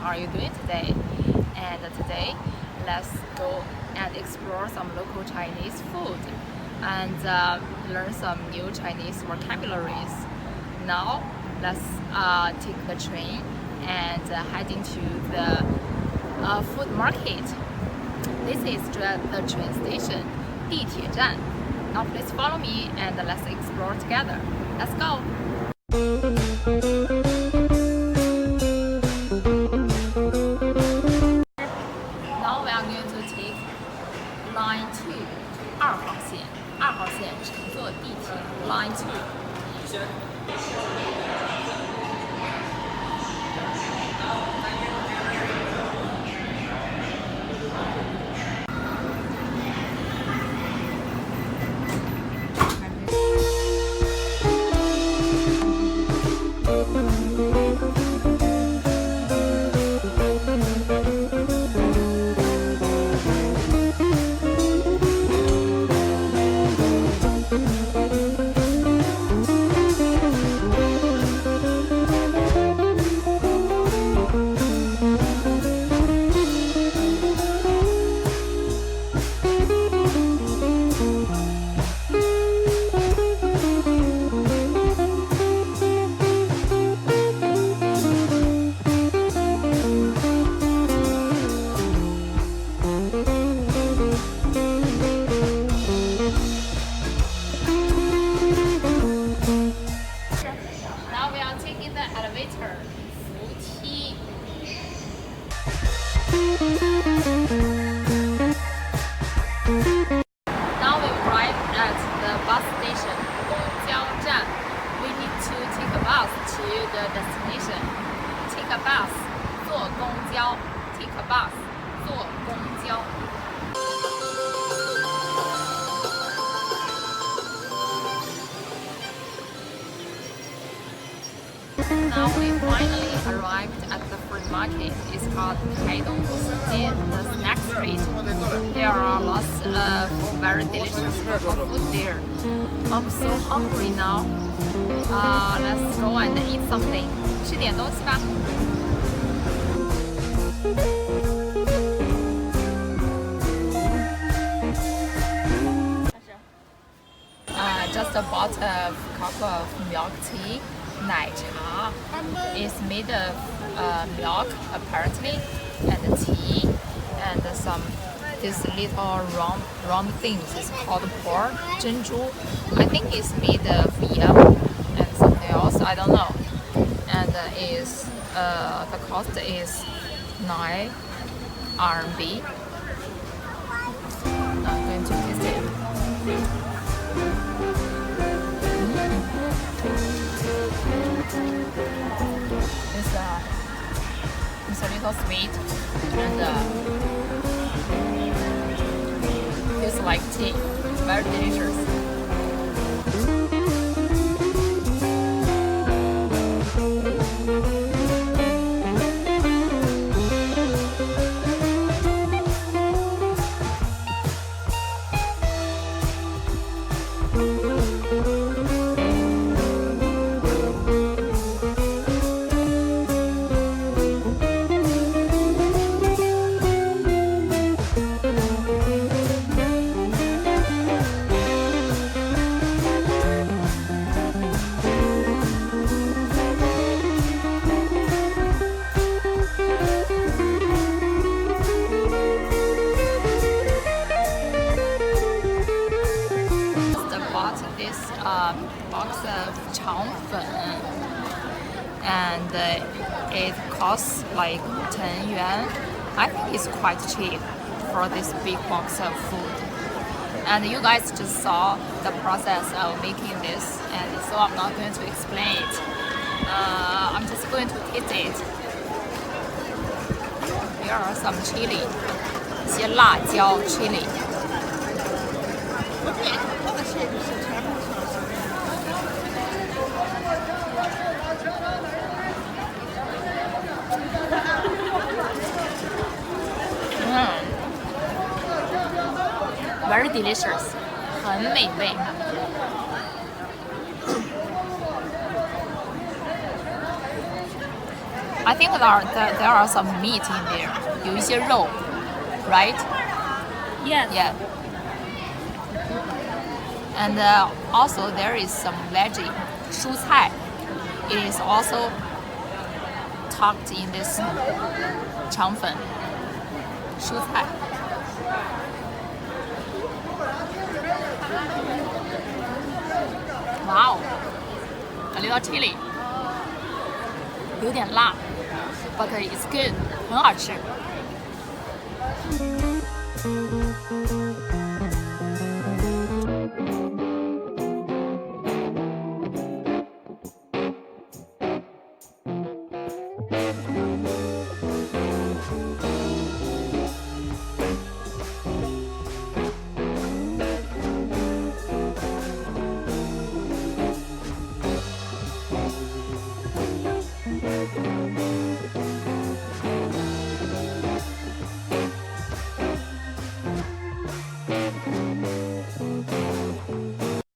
are you doing today? And today, let's go and explore some local Chinese food and learn some new Chinese vocabularies. Now, let's take the train and head into the food market. This is the train station, 地铁站. Now please follow me and let's explore together. Let's go! Now we are going to take line 2, 2号线，2号线乘坐地铁 line 2。Now we arrived at the bus station, 公交站. We need to take a bus to the destination. Take a bus, 坐公交. Take a bus, 坐公交. Now we finally arrived at the fruit market. It's called 探索小街, the snack street. There are lots of very delicious local food there. I'm so hungry now. Let's go and eat something. 吃点东西吧. Just a bottle of cup of milk tea. 奶茶 is made of milk apparently, and tea, and some this little round things is called pork 珍珠. I think it's made of yam and something else, I don't know. And is the cost is 9 RMB. I'm going to taste it. It's a little sweet and tastes like tea. Very delicious. Box of 肠粉 and it costs like 10 yuan. I think it's quite cheap for this big box of food. And you guys just saw the process of making this, and so I'm not going to explain it. I'm just going to taste it. Here are some chili, 一些辣椒 chili. Very delicious, 很美味。I think there are some meat in there. 有一些肉 right? Yes. Yeah. And also there is some veggie, 蔬菜. It is also tucked in this 肠粉蔬菜. Wow, a little chili. 有点辣 but it's good. 很好吃.